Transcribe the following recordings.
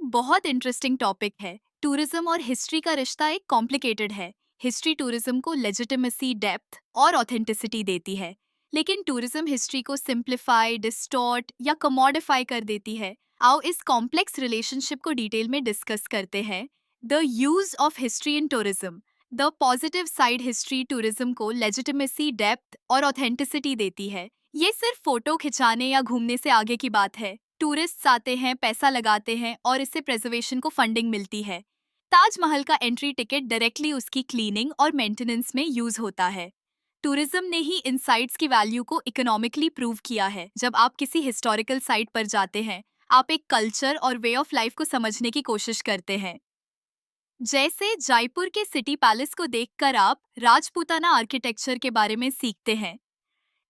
बहुत interesting topic है। Tourism और हिस्ट्री का रिश्ता एक कॉम्प्लिकेटेड है। हिस्ट्री टूरिज्म को लेजिटिमेसी, डेप्थ और ऑथेंटिसिटी देती है, लेकिन टूरिज्म हिस्ट्री को सिंप्लीफाई, डिस्टॉर्ट या कमोडिफाई कर देती है। आओ इस कॉम्प्लेक्स रिलेशनशिप को डिटेल में डिस्कस करते हैं। The use of history in tourism. The positive side history tourism को लेजिटिमेसी, डेप्थ और ऑथेंटिसिटी देती है। ये सिर्फ फोटो खिंचाने या घूमने से आगे की बात है। टूरिस्ट्स आते हैं, पैसा लगाते हैं और इससे प्रिजर्वेशन को फंडिंग मिलती है। ताजमहल का एंट्री टिकट डायरेक्टली उसकी क्लीनिंग और मेंटेनेंस में यूज होता है। टूरिज्म ने ही इन साइट्स की वैल्यू को इकोनॉमिकली प्रूव किया है। जब आप किसी हिस्टोरिकल साइट पर जाते हैं, आप एक कल्चर और वे ऑफ लाइफ को समझने की कोशिश करते हैं। जैसे जयपुर के सिटी पैलेस को देखकर आप राजपूताना आर्किटेक्चर के बारे में सीखते हैं।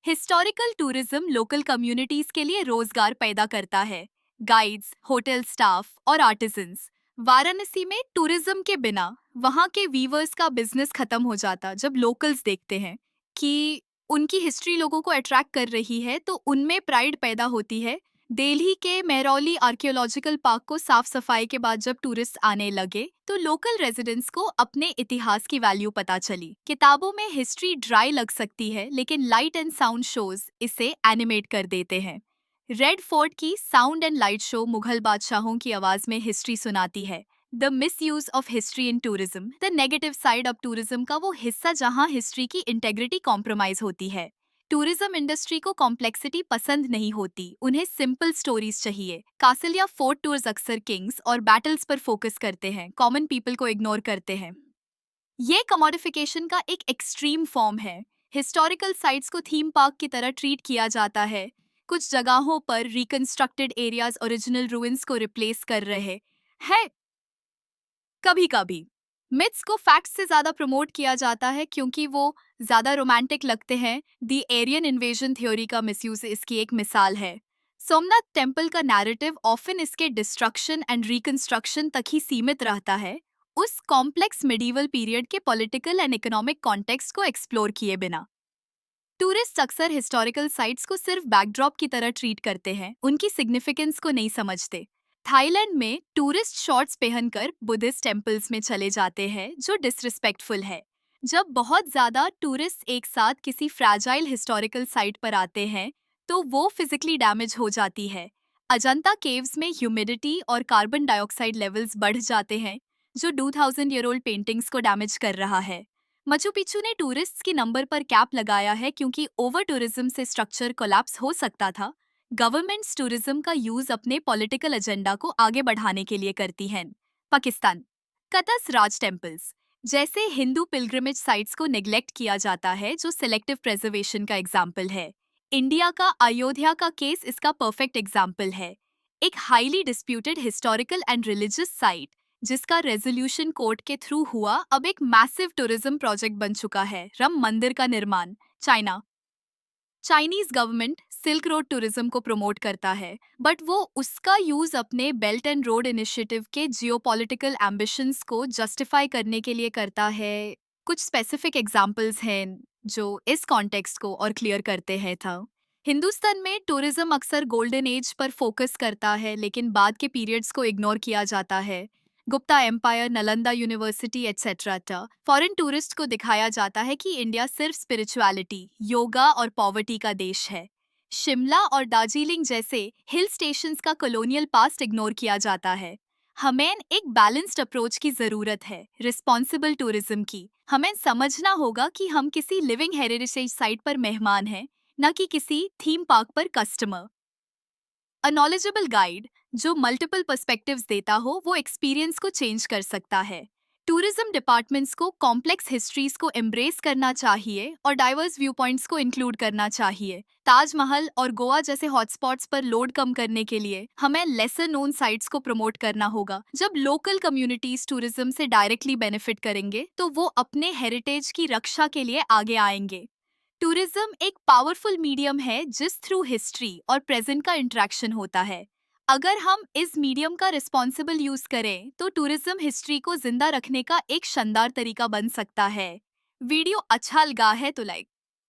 हिस्टोरिकल टूरिज्म लोकल कम्युनिटीज के लिए रोजगार पैदा करता है। गाइड्स, होटल स्टाफ और आर्टिजन्स। वाराणसी में टूरिज्म के बिना वहाँ के वीवर्स का बिजनेस खत्म हो जाता। जब लोकल्स देखते हैं कि उनकी हिस्ट्री लोगों को अट्रैक्ट कर रही है, तो उनमें प्राइड पैदा होती है। दिल्ली के मेहरौली आर्कियोलॉजिकल पार्क को साफ सफाई के बाद जब टूरिस्ट आने लगे, तो लोकल रेजिडेंट्स को अपने इतिहास की वैल्यू पता चली। किताबों में हिस्ट्री ड्राई लग सकती है, लेकिन लाइट एंड साउंड शोज इसे एनिमेट कर देते हैं। रेड फोर्ट की sound and light show Mughal बादशाहों की आवाज में हिस्ट्री सुनाती है। The misuse of history in tourism. The negative side of tourism का वो हिस्सा जहां हिस्ट्री की इंटेग्रिटी कॉम्प्रोमाइज होती है। टूरिज्म इंडस्ट्री को कॉम्प्लेक्सिटी पसंद नहीं होती, उन्हें सिंपल स्टोरीज चाहिए। कासल या फोर्ट टूर्स अक्सर किंग्स और बैटल्स पर फोकस करते हैं, कॉमन पीपल को इग्नोर करते हैं। ये कमोडिफिकेशन का एक एक्सट्रीम फॉर्म है। हिस्टोरिकल साइट्स को थीम पार्क की तरह ट्रीट किया जाता है। कुछ जगहों पर रिकंस्ट्रक्टेड एरियाज ओरिजिनल रूइंस को रिप्लेस कर रहे हैं। कभी कभी मिथ्स को फैक्ट्स से ज्यादा प्रमोट किया जाता है क्योंकि वो ज्यादा रोमांटिक लगते हैं। द एरियन इन्वेजन थ्योरी का मिसयूज इसकी एक मिसाल है। सोमनाथ टेम्पल का नैरेटिव ऑफन इसके डिस्ट्रक्शन एंड रिकंस्ट्रक्शन तक ही सीमित रहता है, उस कॉम्प्लेक्स मिडीवल पीरियड के पॉलिटिकल एंड इकोनॉमिक कॉन्टेक्स्ट को एक्सप्लोर किए बिना। टूरिस्ट अक्सर हिस्टोरिकल साइट्स को सिर्फ बैकड्रॉप की तरह ट्रीट करते हैं, उनकी सिग्निफिकेंस को नहीं समझते। थाईलैंड में टूरिस्ट शॉर्ट्स पहनकर बुद्धिस्ट टेम्पल्स में चले जाते हैं, जो डिसरिस्पेक्टफुल है। जब बहुत ज्यादा टूरिस्ट एक साथ किसी फ्रैजाइल हिस्टोरिकल साइट पर आते हैं, तो वो फिजिकली डैमेज हो जाती है। अजंता केव्स में ह्यूमिडिटी और कार्बन डाइऑक्साइड लेवल्स बढ़ जाते हैं, जो 2000 ईयर ओल्ड पेंटिंग्स को डैमेज कर रहा है। मचू पिच्चू ने टूरिस्ट्स की नंबर पर कैप लगाया है क्योंकि ओवर टूरिज्म से स्ट्रक्चर कोलैप्स हो सकता था। गवर्नमेंट्स टूरिज्म का यूज अपने पॉलिटिकल एजेंडा को आगे बढ़ाने के लिए करती हैं। पाकिस्तान। कतस राज टेम्पल्स जैसे हिंदू पिलग्रिमेज साइट्स को नेग्लेक्ट किया जाता है, जो सिलेक्टिव प्रेजर्वेशन का एग्जाम्पल है। इंडिया का अयोध्या का केस इसका परफेक्ट एग्जाम्पल है। एक highly disputed historical and religious site जिसका रेजोल्यूशन कोर्ट के थ्रू हुआ, अब एक मैसिव टूरिज्म प्रोजेक्ट बन चुका है। राम मंदिर का निर्माण। China. Chinese government silk road tourism को प्रमोट करता है, बट वो उसका यूज अपने बेल्ट एंड रोड इनिशिएटिव के जियोपॉलिटिकल एम्बिशंस को जस्टिफाई करने के लिए करता है। कुछ स्पेसिफिक एग्जाम्पल्स हैं जो इस कॉन्टेक्स्ट को और क्लियर करते हैं था। हिंदुस्तान में टूरिज्म अक्सर गोल्डन एज पर फोकस करता है, लेकिन बाद के पीरियड्स को इग्नोर किया जाता है। Gupta empire, Nalanda university etcetera. Foreign tourist को दिखाया जाता है कि इंडिया सिर्फ स्पिरिचुअलिटी, योगा और पॉवर्टी का देश है। शिमला और दार्जिलिंग जैसे हिल स्टेशंस का कॉलोनियल पास्ट इग्नोर किया जाता है। हमें एक बैलेंस्ड अप्रोच की जरूरत है, रिस्पॉन्सिबल टूरिज्म की। हमें समझना होगा कि हम किसी लिविंग हेरिटेज साइट पर मेहमान हैं, न कि किसी थीम पार्क पर कस्टमर। अ नॉलेजेबल गाइड जो मल्टीपल पर्सपेक्टिव्स देता हो, वो एक्सपीरियंस को चेंज कर सकता है। टूरिज्म डिपार्टमेंट्स को कॉम्प्लेक्स हिस्ट्रीज को एम्ब्रेस करना चाहिए और डाइवर्स व्यू पॉइंट्स को इंक्लूड करना चाहिए। ताजमहल और गोवा जैसे हॉटस्पॉट्स पर लोड कम करने के लिए हमें लेसर नोन साइट्स को प्रमोट करना होगा। जब लोकल कम्युनिटीज टूरिज्म से डायरेक्टली बेनिफिट करेंगे, तो वो अपने हेरिटेज की रक्षा के लिए आगे आएंगे। टूरिज्म एक पावरफुल मीडियम है जिस थ्रू हिस्ट्री और प्रेजेंट का इंटरेक्शन होता है। अगर हम इस मीडियम का रिस्पॉन्सिबल यूज करें, तो टूरिज्म हिस्ट्री को जिंदा रखने का एक शानदार तरीका बन सकता है। वीडियो अच्छा लगा है तो लाइक,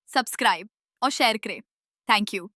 सब्सक्राइब और शेयर करें। Thank you.